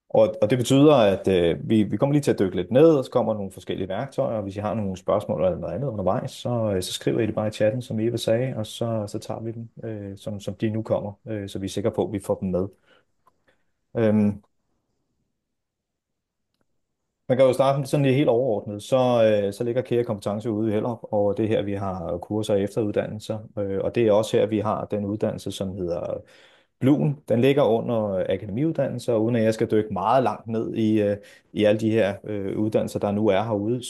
Og det betyder, at vi kommer lige til at dykke lidt ned, og så kommer nogle forskellige værktøjer, og hvis I har nogle spørgsmål eller noget andet undervejs, så skriver I det bare i chatten, som Eva sagde, og så tager vi dem, som de nu kommer, så vi er sikre på, at vi får dem med. Øhm, Man kan jo starte sådan lige helt overordnet, så ligger Kære Kompetence ude i Hellerup, og det er her, vi har kurser og efteruddannelser, og det er også her, vi har den uddannelse, som hedder Bluen. Den ligger under akademiuddannelser, og uden at jeg skal dykke meget langt ned i alle de her uddannelser, der nu er herude,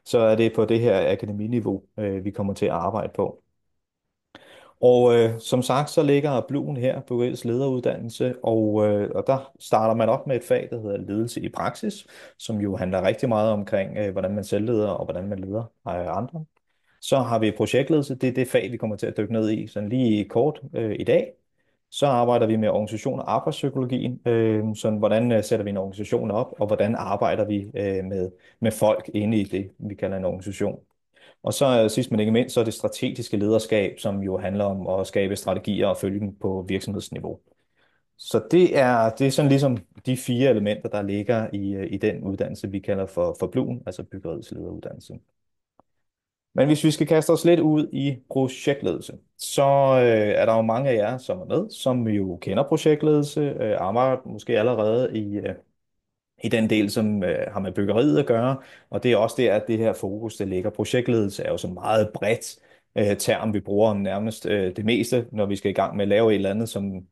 så er det på det her akademiniveau, vi kommer til at arbejde på. Og som sagt, så ligger Bluen her på Rigs lederuddannelse, og der starter man op med et fag, der hedder ledelse i praksis, som jo handler rigtig meget omkring, hvordan man selv leder og hvordan man leder andre. Så har vi projektledelse, det er det fag, vi kommer til at dykke ned i, sådan lige kort i dag. Så arbejder vi med organisation og arbejdspsykologien, sådan hvordan sætter vi en organisation op, og hvordan arbejder vi med folk inde i det, vi kalder en organisation. Og så sidst men ikke mindst, så er det strategiske lederskab, som jo handler om at skabe strategier og følge dem på virksomhedsniveau. Så det er sådan ligesom de fire elementer, der ligger i den uddannelse, vi kalder for Bluen, altså byggeriets lederuddannelse. Men hvis vi skal kaste os lidt ud i projektledelse, så er der jo mange af jer, som er med, som jo kender projektledelse, arbejder måske allerede i den del, som har med byggeriet at gøre, og det er også der, at det her fokus, det ligger. Projektledelse er jo så meget bredt term, vi bruger om nærmest det meste, når vi skal i gang med at lave et eller andet, som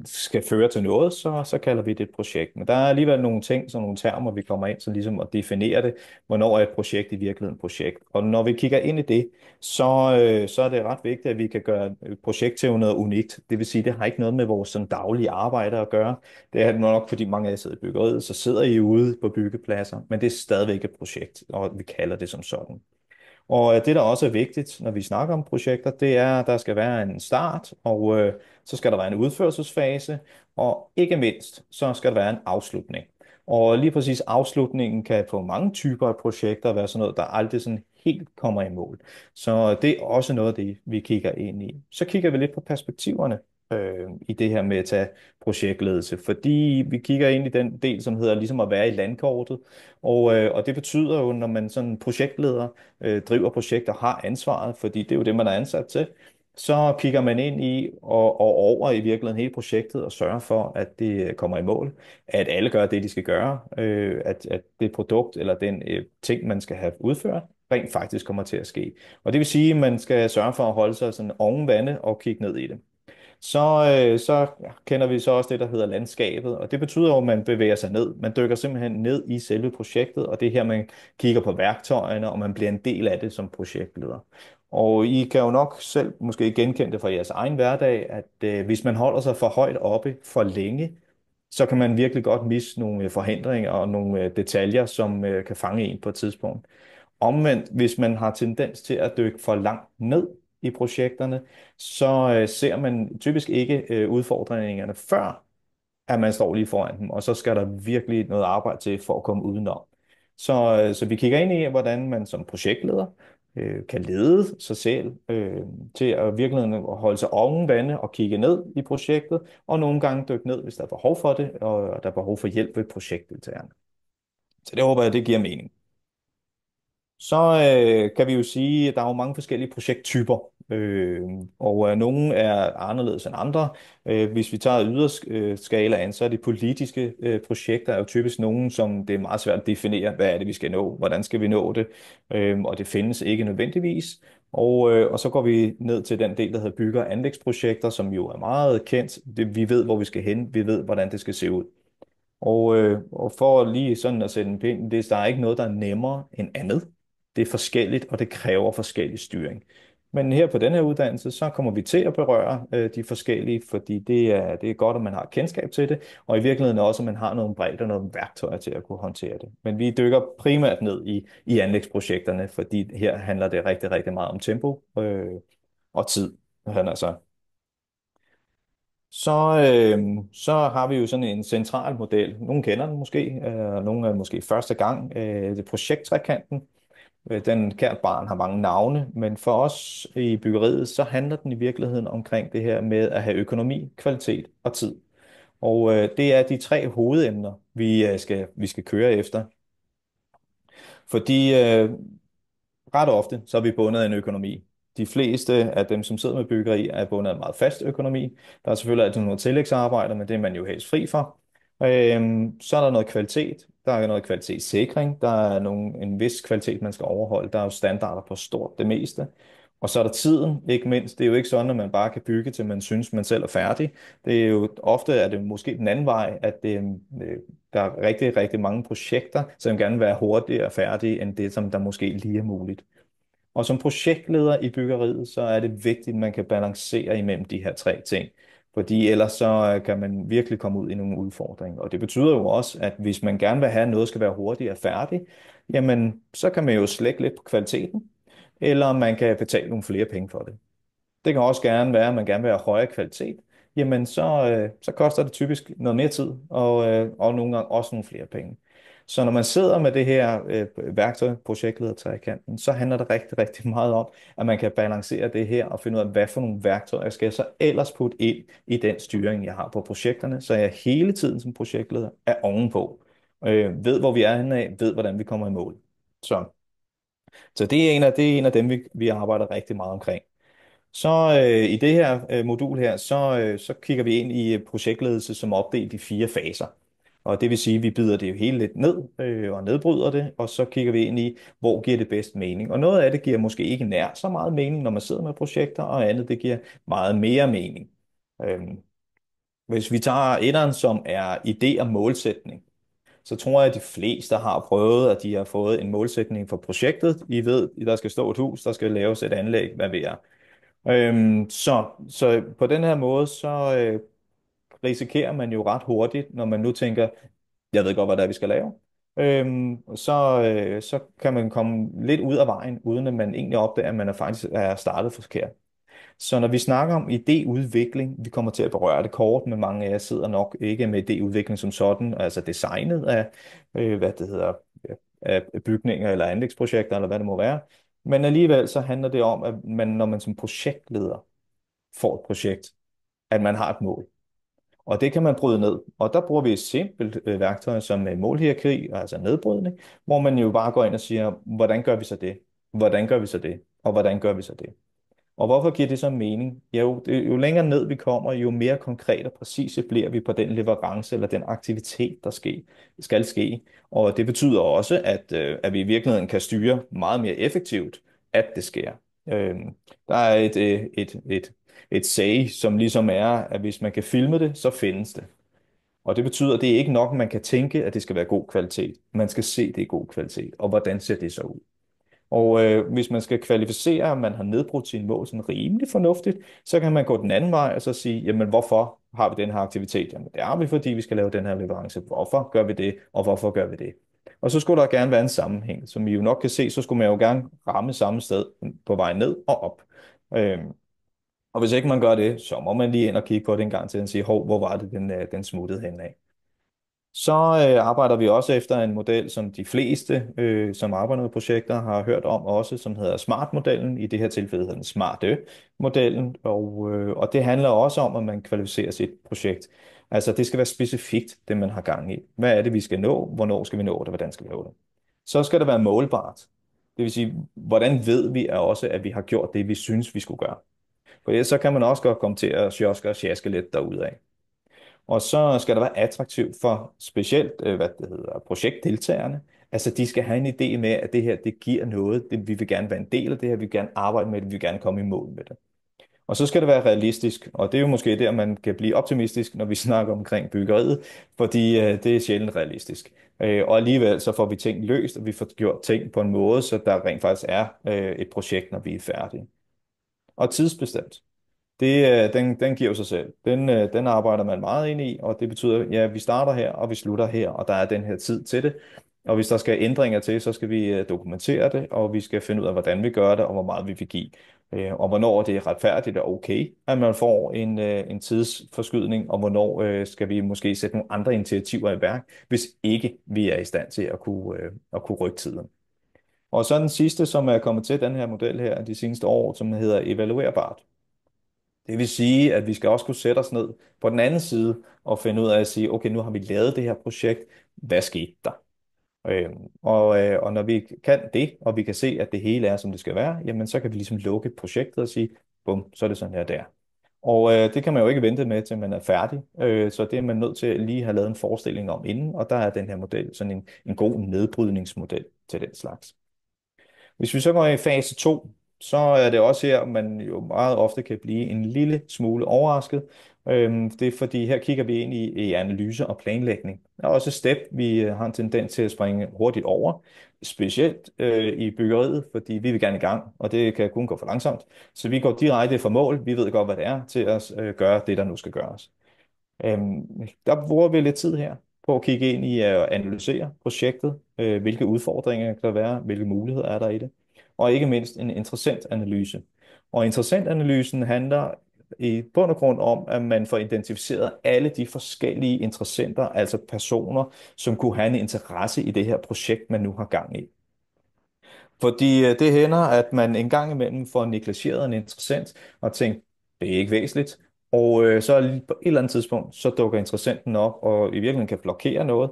skal føre til noget, så kalder vi det et projekt. Men der er alligevel nogle ting, sådan nogle termer, vi kommer ind til ligesom at definere det, hvornår er et projekt i virkeligheden et projekt. Og når vi kigger ind i det, så er det ret vigtigt, at vi kan gøre et projekt til noget unikt. Det vil sige, det har ikke noget med vores sådan, daglige arbejde at gøre. Det er nok, fordi mange af jer sidder i byggeriet, så sidder I ude på byggepladser, men det er stadigvæk et projekt, og vi kalder det som sådan. Og det, der også er vigtigt, når vi snakker om projekter, det er, at der skal være en start, og så skal der være en udførelsesfase, og ikke mindst, så skal der være en afslutning. Og lige præcis afslutningen kan på mange typer af projekter være sådan noget, der aldrig sådan helt kommer i mål. Så det er også noget af det, vi kigger ind i. Så kigger vi lidt på perspektiverne i det her med at tage projektledelse, fordi vi kigger ind i den del, som hedder ligesom at være i landkortet, og det betyder jo, når man sådan projektleder driver projekter, har ansvaret, fordi det er jo det, man er ansat til, så kigger man ind i og over i virkeligheden hele projektet og sørger for, at det kommer i mål, at alle gør det, de skal gøre, at det produkt eller den ting, man skal have udført, rent faktisk kommer til at ske. Og det vil sige, at man skal sørge for at holde sig sådan oven vande og kigge ned i det. Så kender vi så også det, der hedder landskabet, og det betyder jo, at man bevæger sig ned. Man dykker simpelthen ned i selve projektet, og det er her, man kigger på værktøjerne, og man bliver en del af det som projektleder. Og I kan jo nok selv måske genkende det fra jeres egen hverdag, at hvis man holder sig for højt oppe for længe, så kan man virkelig godt miste nogle forhindringer og nogle detaljer, som kan fange en på et tidspunkt. Omvendt, hvis man har tendens til at dykke for langt ned i projekterne, så ser man typisk ikke udfordringerne før, at man står lige foran dem, og så skal der virkelig noget arbejde til for at komme udenom. Så vi kigger ind i, hvordan man som projektleder kan lede sig selv til at virkelig holde sig oven vande og kigge ned i projektet, og nogle gange dykke ned, hvis der er behov for det, og der er behov for hjælp ved projektdeltagerne. Så det håber jeg, det giver mening. Så kan vi jo sige, at der er jo mange forskellige projekttyper, og nogle er anderledes end andre. Hvis vi tager yderskalaen, så er de politiske projekter er jo typisk nogle, som det er meget svært at definere, hvad er det, vi skal nå, hvordan skal vi nå det, og det findes ikke nødvendigvis. Og så går vi ned til den del, der hedder bygge- og anlægsprojekter, som jo er meget kendt. Vi ved, hvor vi skal hen, vi ved, hvordan det skal se ud. Og for lige sådan at sætte en pind, der er ikke noget, der er nemmere end andet. Det er forskelligt, og det kræver forskellig styring. Men her på den her uddannelse, så kommer vi til at berøre de forskellige, fordi det er godt, at man har kendskab til det, og i virkeligheden også, at man har nogle bredt og nogle værktøjer til at kunne håndtere det. Men vi dykker primært ned i anlægsprojekterne, fordi her handler det rigtig, rigtig meget om tempo og tid. Altså. Så, så har vi jo sådan en central model. Nogle kender den måske, nogle er måske første gang. Det er projekttrekanten. Den kært barn har mange navne, men for os i byggeriet, så handler den i virkeligheden omkring det her med at have økonomi, kvalitet og tid. Og det er de tre hovedemner, vi skal køre efter. Fordi ret ofte, så er vi bundet af en økonomi. De fleste af dem, som sidder med byggeri, er bundet af en meget fast økonomi. Der er selvfølgelig altid nogle tillægsarbejder, men det er man jo helst fri for. Så er der noget kvalitet. Der er noget kvalitetssikring. Der er en vis kvalitet, man skal overholde. Der er jo standarder på stort det meste. Og så er der tiden, ikke mindst. Det er jo ikke sådan, at man bare kan bygge til man synes, man selv er færdig. Det er jo ofte er det måske den anden vej, at der er rigtig, rigtig mange projekter, som gerne vil være hurtigere færdige, end det, som der måske lige er muligt. Og som projektleder i byggeriet, så er det vigtigt, at man kan balancere imellem de her tre ting. Fordi ellers så kan man virkelig komme ud i nogle udfordringer. Og det betyder jo også, at hvis man gerne vil have, at noget skal være hurtigere færdigt, jamen så kan man jo slække lidt på kvaliteten, eller man kan betale nogle flere penge for det. Det kan også gerne være, at man gerne vil have højere kvalitet. Jamen, så koster det typisk noget mere tid, og nogle gange også nogle flere penge. Så når man sidder med det her værktøj, projektledertrækanten, så handler det rigtig, rigtig meget om, at man kan balancere det her og finde ud af, hvad for nogle værktøjer skal jeg så ellers putte ind i den styring, jeg har på projekterne, så jeg hele tiden som projektleder er ovenpå. Ved, hvor vi er henne af, ved, hvordan vi kommer i mål. Så det er en af dem, vi arbejder rigtig meget omkring. Så i det her modul her, så kigger vi ind i projektledelse som opdelt i 4 faser. Og det vil sige, at vi bider det jo hele lidt ned og nedbryder det, og så kigger vi ind i, hvor giver det bedst mening. Og noget af det giver måske ikke nær så meget mening, når man sidder med projekter, og andet det giver meget mere mening. Øhm, Hvis vi tager etteren, som er idé og målsætning, så tror jeg, at de fleste har prøvet, at de har fået en målsætning for projektet. I ved, at der skal stå et hus, der skal laves et anlæg, hvad ved jeg. Så på den her måde, så risikerer man jo ret hurtigt, når man nu tænker, jeg ved godt, hvad det er, vi skal lave. Så kan man komme lidt ud af vejen, uden at man egentlig opdager, at man faktisk er startet forkert. Så når vi snakker om idéudvikling, vi kommer til at berøre det kort, men mange af jer sidder nok ikke med idéudvikling som sådan, altså designet af, hvad det hedder, af bygninger eller anlægsprojekter, eller hvad det må være. Men alligevel så handler det om, at når man som projektleder får et projekt, at man har et mål. Og det kan man bryde ned. Og der bruger vi et simpelt værktøj som målhierarki, altså nedbrydning, hvor man jo bare går ind og siger, hvordan gør vi så det? Hvordan gør vi så det? Og hvordan gør vi så det? Og hvorfor giver det så mening? Jo længere ned vi kommer, jo mere konkret og præcise bliver vi på den leverance eller den aktivitet, der skal ske. Og det betyder også, at vi i virkeligheden kan styre meget mere effektivt, at det sker. Der er et say, som ligesom er, at hvis man kan filme det, så findes det. Og det betyder, at det er ikke nok, at man kan tænke, at det skal være god kvalitet. Man skal se, at det er god kvalitet. Og hvordan ser det så ud? Og hvis man skal kvalificere, at man har nedbrudt sine mål sådan rimelig fornuftigt, så kan man gå den anden vej og så sige, jamen hvorfor har vi den her aktivitet? Jamen det har vi, fordi vi skal lave den her leverance. Hvorfor gør vi det, og hvorfor gør vi det? Og så skulle der gerne være en sammenhæng. Som I jo nok kan se, så skulle man jo gerne ramme samme sted på vej ned og op. Og hvis ikke man gør det, så må man lige ind og kigge på det en gang til og sige, hov, hvor var det, den smuttede hen af. Så arbejder vi også efter en model, som de fleste, som arbejder med projekter, har hørt om også, som hedder SMART-modellen. I det her tilfælde hedder den SMART-modellen. Og det handler også om, at man kvalificerer sit projekt. Altså det skal være specifikt, det man har gang i. Hvad er det, vi skal nå? Hvornår skal vi nå det? Hvordan skal vi nå det? Så skal det være målbart. Det vil sige, hvordan ved vi også, at vi har gjort det, vi synes, vi skulle gøre? For ellers så kan man også godt komme til at sjoske og sjaske lidt derudad. Og så skal der være attraktivt for specielt, hvad det hedder, projektdeltagerne. Altså, de skal have en idé med, at det her, det giver noget. Vi vil gerne være en del af det her. Vi vil gerne arbejde med det. Vi vil gerne komme i mål med det. Og så skal det være realistisk. Og det er jo måske der, man kan blive optimistisk, når vi snakker omkring byggeriet. Fordi det er sjældent realistisk. Og alligevel så får vi ting løst, og vi får gjort ting på en måde, så der rent faktisk er et projekt, når vi er færdige. Og tidsbestemt. Den giver jo sig selv. Den arbejder man meget ind i, og det betyder, ja, vi starter her, og vi slutter her, og der er den her tid til det. Og hvis der skal ændringer til, så skal vi dokumentere det, og vi skal finde ud af, hvordan vi gør det, og hvor meget vi vil give. Og hvornår det er retfærdigt og okay, at man får en tidsforskydning, og hvornår skal vi måske sætte nogle andre initiativer i værk, hvis ikke vi er i stand til at kunne rykke tiden. Og så den sidste, som er kommet til den her model her de seneste år, som hedder evaluerbart. Det vil sige, at vi skal også kunne sætte os ned på den anden side og finde ud af at sige, okay, nu har vi lavet det her projekt. Hvad skete der? Og når vi kan det, og vi kan se, at det hele er, som det skal være, jamen så kan vi ligesom lukke projektet og sige, bum, så er det sådan her der. Og det kan man jo ikke vente med, til man er færdig. Så det er man nødt til at lige have lavet en forestilling om inden, og der er den her model sådan en god nedbrydningsmodel til den slags. Hvis vi så går i fase 2, så er det også her, man jo meget ofte kan blive en lille smule overrasket. Det er fordi, her kigger vi ind i analyse og planlægning. Der er også et step, vi har en tendens til at springe hurtigt over, specielt i byggeriet, fordi vi vil gerne i gang, og det kan kun gå for langsomt. Så vi går direkte fra mål, vi ved godt, hvad det er, til at gøre det, der nu skal gøres. Der bruger vi lidt tid her på at kigge ind i at analysere projektet, hvilke udfordringer kan der være, hvilke muligheder er der i det, og ikke mindst en interessant analyse. Og interessentanalysen handler i bund og grund om, at man får identificeret alle de forskellige interessenter, altså personer, som kunne have en interesse i det her projekt, man nu har gang i. Fordi det hænder, at man en gang imellem får negligeret en interessent og tænkt, det er ikke væsentligt. Og så på et eller andet tidspunkt, så dukker interessenten op og i virkeligheden kan blokere noget,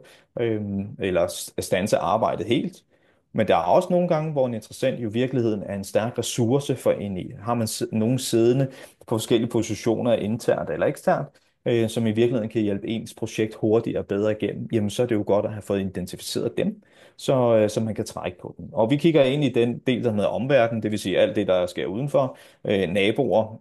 eller standse arbejdet helt. Men der er også nogle gange, hvor en interessent jo i virkeligheden er en stærk ressource for en i. Har man nogen siddende på forskellige positioner internt eller eksternt, som i virkeligheden kan hjælpe ens projekt hurtigere og bedre igennem, jamen så er det jo godt at have fået identificeret dem, så man kan trække på dem. Og vi kigger ind i den del, der hedder omverden, det vil sige alt det, der sker udenfor, naboer,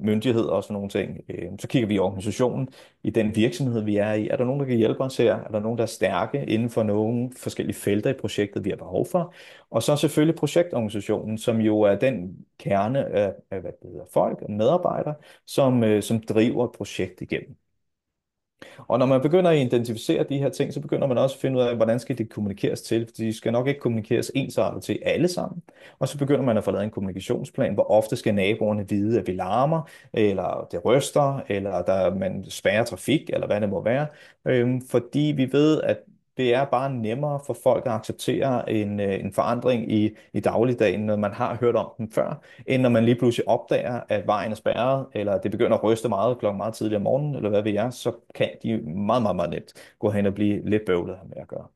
myndigheder og sådan nogle ting. Så kigger vi i organisationen, i den virksomhed, vi er i. Er der nogen, der kan hjælpe os her? Er der nogen, der er stærke inden for nogle forskellige felter i projektet, vi har behov for? Og så selvfølgelig projektorganisationen, som jo er den kerne af hvad det hedder, folk og medarbejdere, som driver et projekt igennem. Og når man begynder at identificere de her ting, så begynder man også at finde ud af, hvordan skal det kommunikeres til, for de skal nok ikke kommunikeres ensartet til alle sammen. Og så begynder man at få lavet en kommunikationsplan, hvor ofte skal naboerne vide, at vi larmer, eller det ryster, eller man spærrer trafik, eller hvad det må være. Fordi vi ved, at det er bare nemmere for folk at acceptere en forandring i dagligdagen, når man har hørt om den før, end når man lige pludselig opdager, at vejen er spærret, eller det begynder at ryste meget klokken meget tidligere om morgenen, eller hvad ved jeg, så kan de meget, meget, meget nemt gå hen og blive lidt bøvlet med at gøre.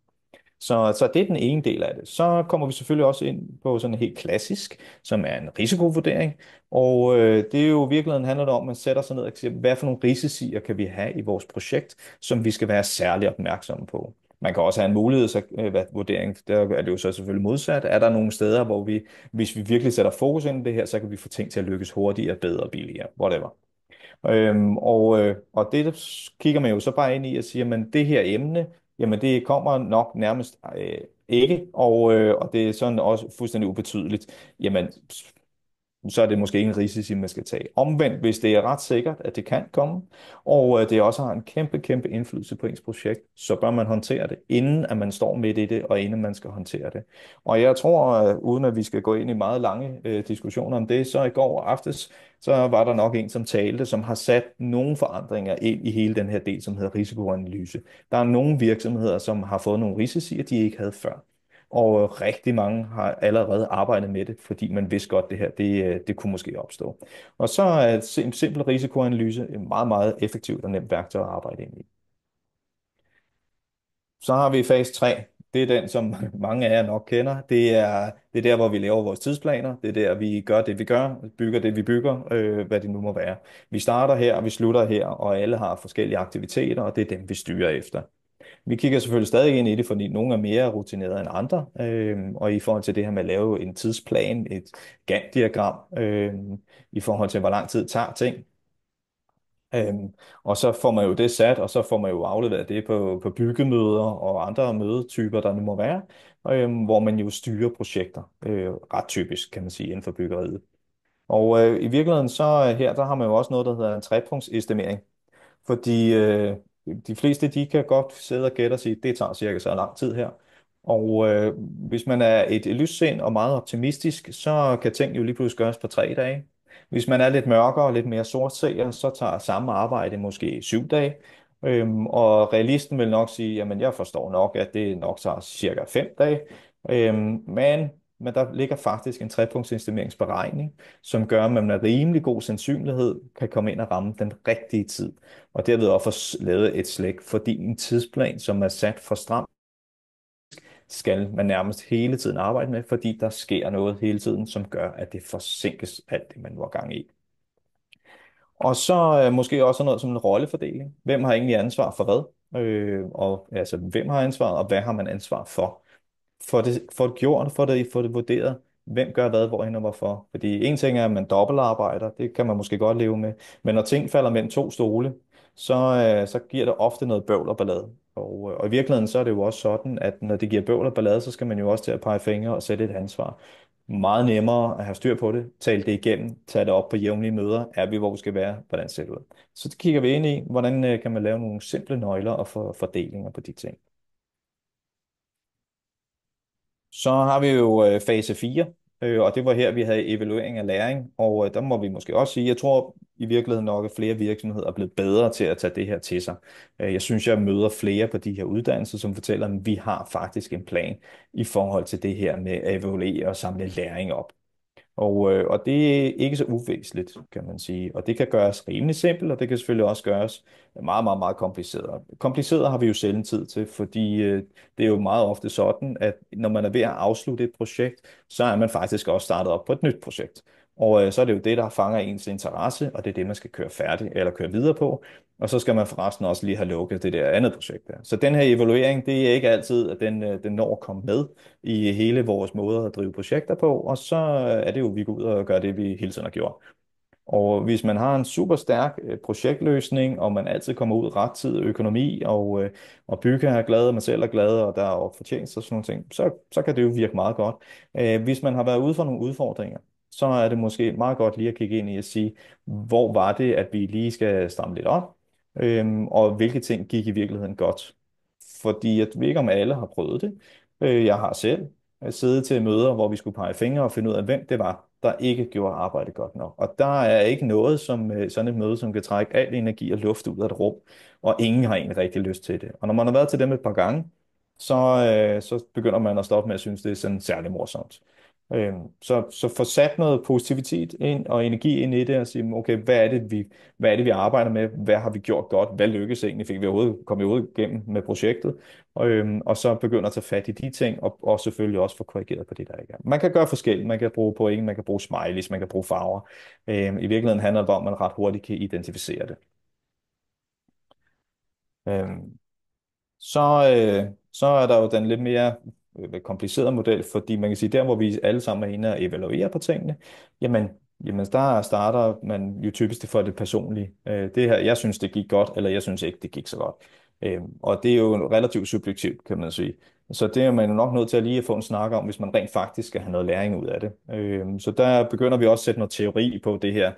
Så det er den ene del af det. Så kommer vi selvfølgelig også ind på sådan en helt klassisk, som er en risikovurdering. Og det er jo i virkeligheden handler det om, at man sætter sig ned og siger, hvad for nogle risici kan vi have i vores projekt, som vi skal være særlig opmærksomme på. Man kan også have en mulighedsvurdering, der er det jo så selvfølgelig modsat. Er der nogle steder, hvor vi, hvis vi virkelig sætter fokus ind i det her, så kan vi få ting til at lykkes hurtigere, bedre og billigere, whatever. Og det kigger man jo så bare ind i og siger, men det her emne, jamen det kommer nok nærmest ikke, og det er sådan også fuldstændig ubetydeligt. Jamen, så er det måske ikke en risici, man skal tage. Omvendt, hvis det er ret sikkert, at det kan komme, og det også har en kæmpe, kæmpe indflydelse på ens projekt, så bør man håndtere det, inden at man står midt i det, og inden man skal håndtere det. Og jeg tror, uden at vi skal gå ind i meget lange diskussioner om det, så i går aftes, så var der nok en, som talte, som har sat nogle forandringer ind i hele den her del, som hedder risikoanalyse. Der er nogle virksomheder, som har fået nogle risici, de ikke havde før. Og rigtig mange har allerede arbejdet med det, fordi man vidste godt, at det her det kunne måske opstå. Og så er en simpel risikoanalyse et meget, meget effektivt og nemt værktøj at arbejde ind i. Så har vi fase 3. Det er den, som mange af jer nok kender. Det er der, hvor vi laver vores tidsplaner. Det er der, vi gør det, vi gør, bygger det, vi bygger, hvad det nu må være. Vi starter her, og vi slutter her, og alle har forskellige aktiviteter, og det er dem, vi styrer efter. Vi kigger selvfølgelig stadig ind i det, fordi nogle er mere rutinerede end andre. Og i forhold til det her med at lave en tidsplan, et Gantt-diagram, i forhold til, hvor lang tid tager ting. Og så får man jo det sat, og så får man jo afleveret det på byggemøder og andre mødetyper, der nu må være, hvor man jo styrer projekter, ret typisk, kan man sige, inden for byggeriet. Og i virkeligheden så her, der har man jo også noget, der hedder en trepunktsestimering. Fordi de fleste, de kan godt sidde og gætte og sige, det tager cirka så lang tid her. Og hvis man er et lyssind og meget optimistisk, så kan ting jo lige pludselig gøres på 3 dage. Hvis man er lidt mørkere og lidt mere sortseer, så tager samme arbejde måske 7 dage. Og realisten vil nok sige, jamen jeg forstår nok, at det nok tager cirka 5 dage. Men men der ligger faktisk en trepunktsestimeringsberegning, som gør, at man med rimelig god sandsynlighed kan komme ind og ramme den rigtige tid, og derved også få lavet et slæk, fordi en tidsplan, som er sat for stram, skal man nærmest hele tiden arbejde med, fordi der sker noget hele tiden, som gør, at det forsinkes alt det, man var gang i. Og så måske også noget som en rollefordeling. Hvem har egentlig ansvar for hvad? Og altså, hvem har ansvaret, og hvad har man ansvar for? Få det gjort, få det vurderet. Hvem gør hvad, hvorhen og hvorfor? Fordi en ting er, at man dobbeltarbejder, det kan man måske godt leve med. Men når ting falder mellem to stole, så giver det ofte noget bøvl og ballade. Og i virkeligheden så er det jo også sådan, at når det giver bøvl og ballade, så skal man jo også til at pege fingre og sætte et ansvar. Meget nemmere at have styr på det, tale det igennem, tage det op på jævnlige møder, er vi, hvor vi skal være, hvordan ser det ud. Så det kigger vi ind i, hvordan kan man lave nogle simple nøgler og fordelinger på de ting. Så har vi jo fase 4, og det var her, vi havde evaluering af læring, og der må vi måske også sige, jeg tror i virkeligheden nok, at flere virksomheder er blevet bedre til at tage det her til sig. Jeg synes, jeg møder flere på de her uddannelser, som fortæller, at vi har faktisk en plan i forhold til det her med at evaluere og samle læring op. Og det er ikke så uvæsentligt, kan man sige. Og det kan gøres rimelig simpelt, og det kan selvfølgelig også gøres meget, meget, meget kompliceret. Kompliceret har vi jo sjældent tid til, fordi det er jo meget ofte sådan, at når man er ved at afslutte et projekt, så er man faktisk også startet op på et nyt projekt. Og så er det jo det, der fanger ens interesse, og det er det, man skal køre færdig eller køre videre på. Og så skal man forresten også lige have lukket det der andet projekt der. Så den her evaluering, det er ikke altid, at den når at komme med i hele vores måde at drive projekter på, og så er det jo, at vi går ud og gør det, vi hele tiden har gjort. Og hvis man har en super stærk projektløsning, og man altid kommer ud ret tid, økonomi, og bygger er glad, og man selv er glad, og der er fortjeneste og sådan nogle ting, så kan det jo virke meget godt. Hvis man har været ude for nogle udfordringer, så er det måske meget godt lige at kigge ind i at sige, hvor var det, at vi lige skal stramme lidt op, og hvilke ting gik i virkeligheden godt. Fordi jeg ved ikke, om alle har prøvet det. Jeg har selv siddet til møder, hvor vi skulle pege fingre og finde ud af, hvem det var, der ikke gjorde arbejdet godt nok. Og der er ikke noget som sådan et møde, som kan trække al energi og luft ud af et rum, og ingen har egentlig rigtig lyst til det. Og når man har været til dem et par gange, så begynder man at stoppe med at synes, det er sådan særlig morsomt. Så få sat noget positivitet ind og energi ind i det og sige, okay, hvad er det, vi arbejder med? Hvad har vi gjort godt? Hvad lykkedes egentlig? Kom vi overhovedet igennem med projektet? Og så begynde at tage fat i de ting, og selvfølgelig også få korrigeret på det, der ikke er. Man kan gøre forskelligt. Man kan bruge point, man kan bruge smileys, man kan bruge farver. I virkeligheden handler det om, at man ret hurtigt kan identificere det. Øhm, så er der jo den lidt mere komplicerede model, fordi man kan sige, der hvor vi alle sammen er inde og evaluere på tingene, jamen der starter man jo typisk for det personlige. Det her, jeg synes, det gik godt, eller jeg synes ikke, det gik så godt. Og det er jo relativt subjektivt, kan man sige. Så det er man jo nok nødt til at lige få en snak om, hvis man rent faktisk skal have noget læring ud af det. Så der begynder vi også at sætte noget teori på det her,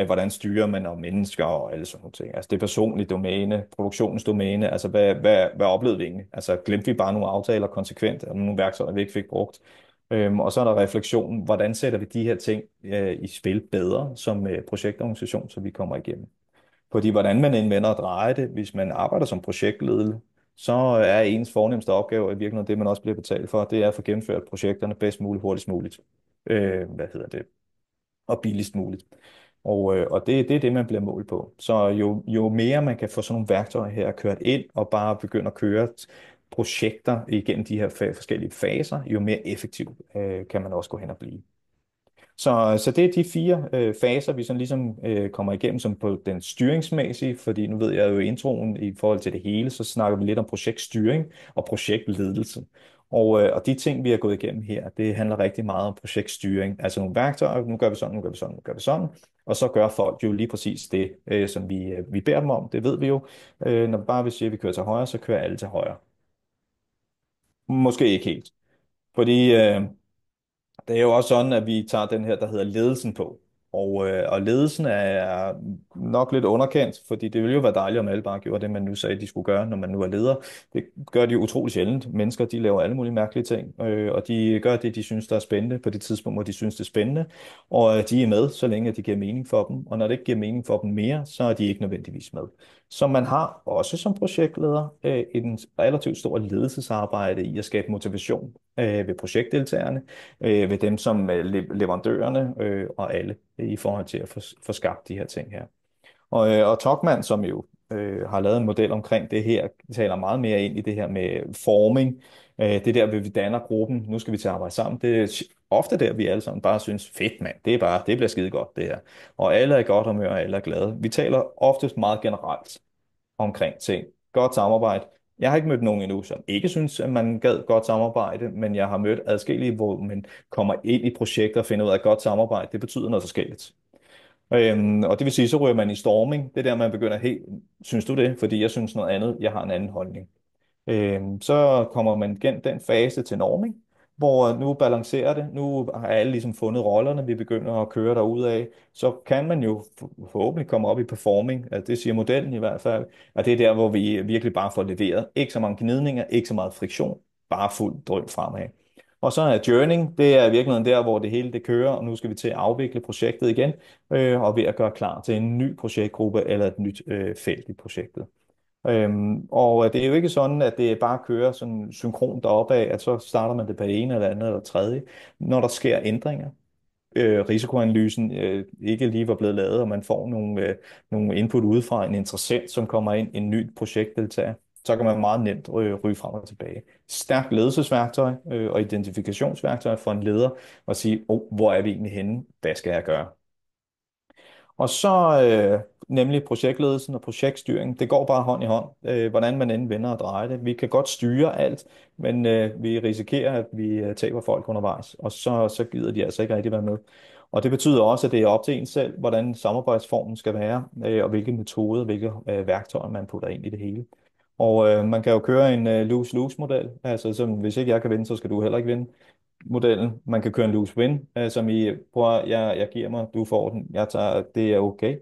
hvordan styrer man og mennesker og alle sådan nogle ting. Altså det personlige domæne, produktionens domæne, altså hvad oplevede vi egentlig? Altså glemte vi bare nogle aftaler konsekvent, eller nogle værktøjer, vi ikke fik brugt? Og så er der refleksionen, hvordan sætter vi de her ting i spil bedre som projektorganisation, så vi kommer igennem. Fordi hvordan man indvender og drejer det, hvis man arbejder som projektleder, så er ens fornemmeste opgave i virkeligheden det, man også bliver betalt for, det er at få gennemført projekterne bedst muligt, hurtigst muligt. Og billigst muligt. Og det er det, man bliver målt på. Så jo mere man kan få sådan nogle værktøjer her kørt ind, og bare begynde at køre projekter igennem de her forskellige faser, jo mere effektiv kan man også gå hen og blive. Så det er de 4 faser, vi sådan ligesom kommer igennem som på den styringsmæssige, fordi nu ved jeg jo i introen i forhold til det hele, så snakker vi lidt om projektstyring og projektledelse. Og de ting, vi har gået igennem her, det handler rigtig meget om projektstyring. Altså nogle værktøjer, nu gør vi sådan, nu gør vi sådan, nu gør vi sådan. Og så gør folk jo lige præcis det, som vi beder dem om. Det ved vi jo. Når bare vi siger, at vi kører til højre, så kører alle til højre. Måske ikke helt. Fordi det er jo også sådan, at vi tager den her, der hedder ledelsen på. Og ledelsen er nok lidt underkendt, fordi det ville jo være dejligt, om alle bare gjorde det, man nu sagde, de skulle gøre, når man nu er leder. Det gør de jo utrolig sjældent. Mennesker, de laver alle mulige mærkelige ting, og de gør det, de synes, der er spændende på det tidspunkt, hvor de synes, det er spændende. Og de er med, så længe de giver mening for dem. Og når det ikke giver mening for dem mere, så er de ikke nødvendigvis med. Så man har også som projektleder en relativt stor ledelsesarbejde i at skabe motivation ved projektdeltagerne, ved dem som leverandørerne og alle i forhold til at få skabt de her ting her. Og Tokmann, som jo har lavet en model omkring det her, taler meget mere ind i det her med forming. Det der, hvor vi danner gruppen, nu skal vi til at arbejde sammen. Det er ofte der, vi alle sammen bare synes, fedt mand, det bliver skide godt det her. Og alle er i godt humør, og alle er glade. Vi taler oftest meget generelt omkring ting. Godt samarbejde. Jeg har ikke mødt nogen endnu, som ikke synes, at man gad godt samarbejde, men jeg har mødt adskillige, hvor man kommer ind i projekter og finder ud af, at godt samarbejde, det betyder noget forskelligt. Og det vil sige, så ryger man i storming. Det er der, man begynder, hey, synes du det? Fordi jeg synes noget andet, jeg har en anden holdning. Så kommer man gennem den fase til norming, hvor nu balancerer det. Nu har alle ligesom fundet rollerne, vi begynder at køre derudad. Så kan man jo forhåbentlig komme op i performing, altså det siger modellen i hvert fald, og det er der, hvor vi virkelig bare får leveret. Ikke så mange gnidninger, ikke så meget friktion, bare fuld drøm fremad. Og så er journeying, det er i virkeligheden der, hvor det hele det kører, og nu skal vi til at afvikle projektet igen, og ved at gøre klar til en ny projektgruppe eller et nyt felt i projektet. Og det er jo ikke sådan, at det bare kører sådan synkront deroppe af, at så starter man det på det ene eller andet eller tredje. Når der sker ændringer, risikoanalysen ikke lige var blevet lavet, og man får nogle input udefra en interessent, som kommer ind, en ny projektdeltager, så kan man meget nemt ryge frem og tilbage. Stærkt ledelsesværktøj og identifikationsværktøj for en leder at sige, hvor er vi egentlig henne? Hvad skal jeg gøre? Og så nemlig projektledelsen og projektstyring. Det går bare hånd i hånd, hvordan man end vender og drejer det. Vi kan godt styre alt, men vi risikerer, at vi taber folk undervejs, og så gider de altså ikke rigtig være med. Og det betyder også, at det er op til en selv, hvordan samarbejdsformen skal være, og hvilke metoder, hvilke værktøjer man putter ind i det hele. Og man kan jo køre en lose-lose-model, altså som hvis ikke jeg kan vinde, så skal du heller ikke vinde modellen. Man kan køre en lose-win, som i, prøv at, jeg giver mig, du får den, jeg tager, det er okay.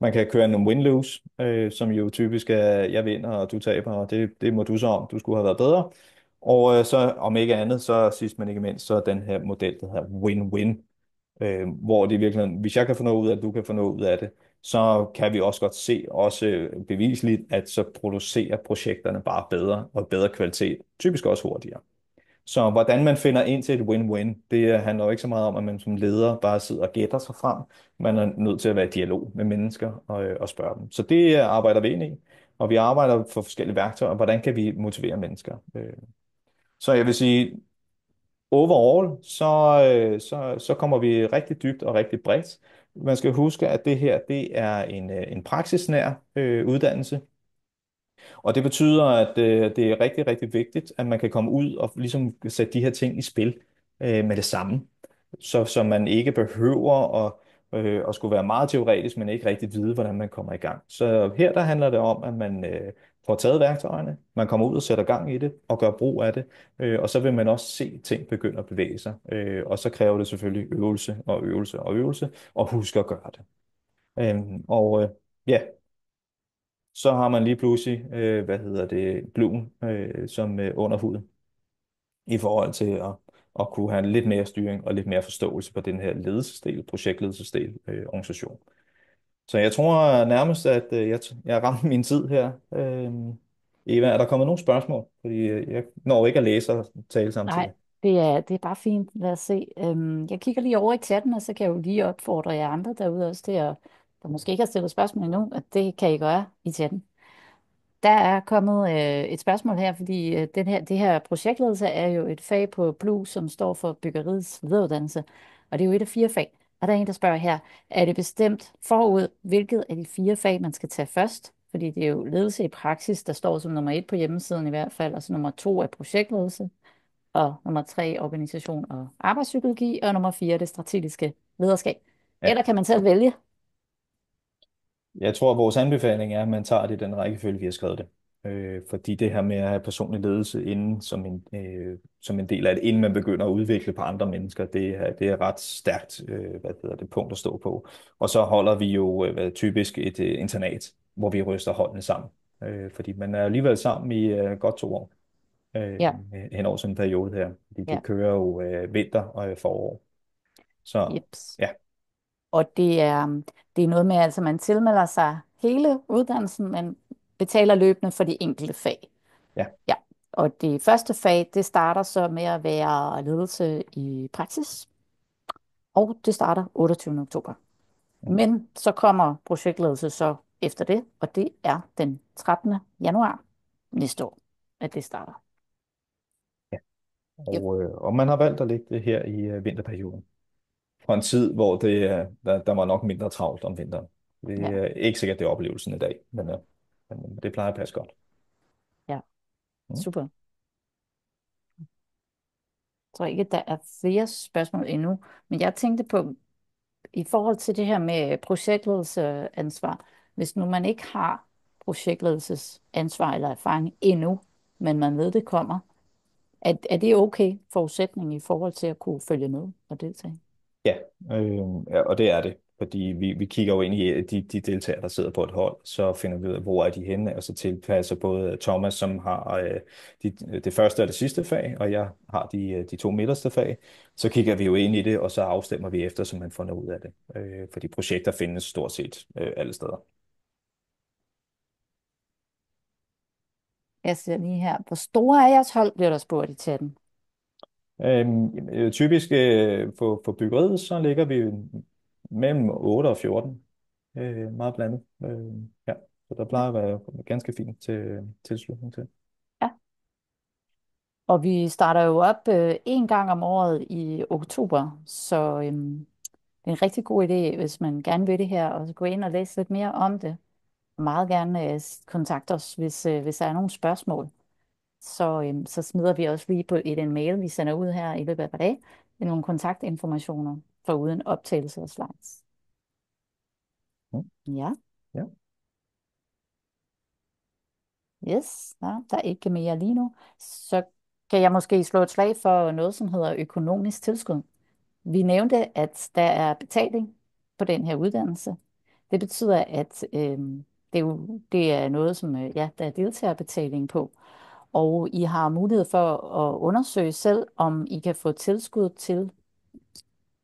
Man kan køre en win-lose, som jo typisk er, jeg vinder, og du taber, og det må du så om, du skulle have været bedre. Og så om ikke andet, så sidst men ikke mindst, så er den her model, der hedder win-win, hvor det i virkeligheden, hvis jeg kan få noget ud af det, du kan få noget ud af det, så kan vi også godt se, også bevisligt, at så producerer projekterne bare bedre og bedre kvalitet, typisk også hurtigere. Så hvordan man finder ind til et win-win, det handler jo ikke så meget om, at man som leder bare sidder og gætter sig frem. Man er nødt til at være i dialog med mennesker og spørge dem. Så det arbejder vi ind i, og vi arbejder for forskellige værktøjer. Hvordan kan vi motivere mennesker? Så jeg vil sige, overall, så kommer vi rigtig dybt og rigtig bredt. Man skal huske, at det her, det er en praksisnær uddannelse. Og det betyder, at det er rigtig, rigtig vigtigt, at man kan komme ud og ligesom sætte de her ting i spil med det samme. Så man ikke behøver at skulle være meget teoretisk, men ikke rigtig vide, hvordan man kommer i gang. Så her der handler det om, at man får taget værktøjerne, man kommer ud og sætter gang i det, og gør brug af det, og så vil man også se ting begynde at bevæge sig. Og så kræver det selvfølgelig øvelse og øvelse og øvelse, og huske at gøre det. Ja, så har man lige pludselig, Bloom som under huden i forhold til at kunne have lidt mere styring og lidt mere forståelse på den her ledelsesdel, projektledelsesdel, organisation. Så jeg tror nærmest, at jeg har ramt min tid her. Eva, er der kommet nogle spørgsmål? Fordi jeg når ikke at læse og tale Nej, samtidig. det er bare fint. Lad os se. Jeg kigger lige over i chatten, og så kan jeg jo lige opfordre jer andre derude også til at, der måske ikke har stillet spørgsmål endnu, at det kan I gøre i chatten. Der er kommet et spørgsmål her, fordi det her projektledelse er jo et fag på BLU, som står for Byggeriets Videreuddannelse, og det er jo et af 4 fag. Og der er en, der spørger her, er det bestemt forud, hvilket af de 4 fag, man skal tage først? Fordi det er jo ledelse i praksis, der står som nummer 1 på hjemmesiden i hvert fald, og så nummer 2 er projektledelse, og nummer 3 organisation og arbejdspsykologi, og nummer 4 det strategiske lederskab. Ja. Eller kan man selv vælge? Jeg tror, at vores anbefaling er, at man tager det i den rækkefølge, vi har skrevet det. Fordi det her med at have personlig ledelse inden som en del af det, inden man begynder at udvikle på andre mennesker, det er ret stærkt punkt at stå på. Og så holder vi jo typisk et internat, hvor vi ryster holdene sammen. Fordi man er alligevel sammen i godt 2 år Ja, hen over sådan en periode her. Fordi ja, det kører jo vinter og forår. Så jeps. ja. Og det er noget med, altså man tilmelder sig hele uddannelsen, men betaler løbende for de enkelte fag. Ja. Ja, og det første fag, det starter så med at være ledelse i praksis, og det starter 28. oktober. Mhm. Men så kommer projektledelse så efter det, og det er den 13. januar næste år, at det starter. Ja. Yep. Og man har valgt at lægge det her i vinterperioden. Fra en tid, hvor der var nok mindre travlt om vinteren. Det Ja, er ikke sikkert, det er oplevelsen i dag, men det plejer at passe godt. ja, Mm. super. Jeg tror ikke, der er flere spørgsmål endnu, men jeg tænkte på, i forhold til det her med projektledelsesansvar, hvis nu man ikke har projektledelsesansvar eller erfaring endnu, men man ved, det kommer, er det okay forudsætning i forhold til at kunne følge med og deltage? Ja, ja, og det er det, fordi vi kigger jo ind i de deltagere, der sidder på et hold, så finder vi ud af, hvor er de henne, og så tilpasser både Thomas, som har det første og det sidste fag, og jeg har de to midterste fag, så kigger vi jo ind i det, og så afstemmer vi efter, så man får noget ud af det, fordi projekter findes stort set alle steder. Jeg ser lige her. Hvor store er jeres hold, bliver der spurgt i chatten. Typisk for byggeriet, så ligger vi mellem 8 og 14, meget blandet. Ja, så der plejer at være ganske fint til tilslutning til. Ja. Og vi starter jo op en gang om året i oktober, så det er en rigtig god idé, hvis man gerne vil det her, og så gå ind og læse lidt mere om det. Meget gerne kontakte os, hvis der er nogle spørgsmål. Så smider vi også lige på en mail, vi sender ud her i løbet af et par dage, med nogle kontaktinformationer for uden optagelse af slides. Mm, Ja, ja, yes, ja, der er ikke mere lige nu. Så kan jeg måske slå et slag for noget, som hedder økonomisk tilskud. Vi nævnte, at der er betaling på den her uddannelse. Det betyder, at det er noget, som ja, der er deltagerbetaling på. Og I har mulighed for at undersøge selv, om I kan få tilskud til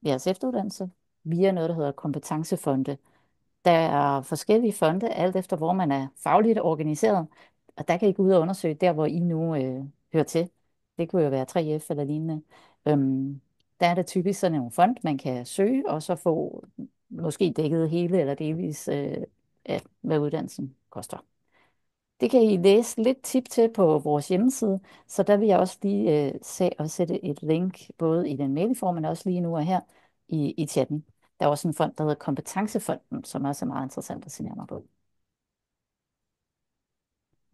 jeres efteruddannelse via noget, der hedder kompetencefonde. Der er forskellige fonde, alt efter hvor man er fagligt organiseret, og der kan I gå ud og undersøge der, hvor I nu hører til. Det kunne jo være 3F eller lignende. Der er det typisk sådan en fond, man kan søge, og så få måske dækket hele eller delvis af, hvad uddannelsen koster. Det kan I læse lidt tip til på vores hjemmeside, så der vil jeg også lige se og sætte et link, både i den mailform, men også lige nu og her i chatten. Der er også en fond, der hedder Kompetencefonden, som også er meget interessant at se nærmere på.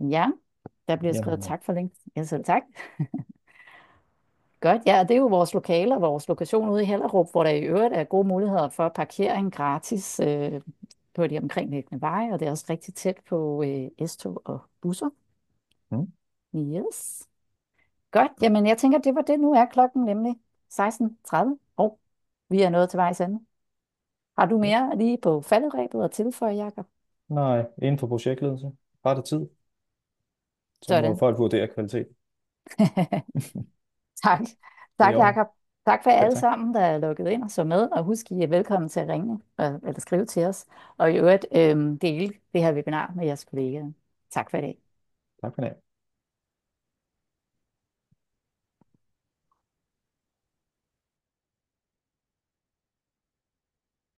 Ja, der bliver skrevet jamen, tak for link. Ja, selv tak. Godt, ja, og det er jo vores lokale og vores lokation ude i Hellerup, hvor der i øvrigt er gode muligheder for parkering gratis på de omkringliggende veje, og det er også rigtig tæt på S-tog og busser. mm, Yes. Godt, jamen jeg tænker, det var det. Nu er klokken nemlig 16:30, og vi er nået til vejs ende. Har du ja. mere lige på falderebet at tilføje, Jakob? Nej, inden for projektledelse. Bare det tid, så må Sådan. folk vurdere kvalitet. Tak. Det er i Tak, orden. Jakob. Tak for Selv alle tak. sammen, der er lukket ind og så med. Og husk, I er velkommen til at ringe eller skrive til os. Og i øvrigt dele det her webinar med jeres kollegaer. Tak for i dag. Tak for det.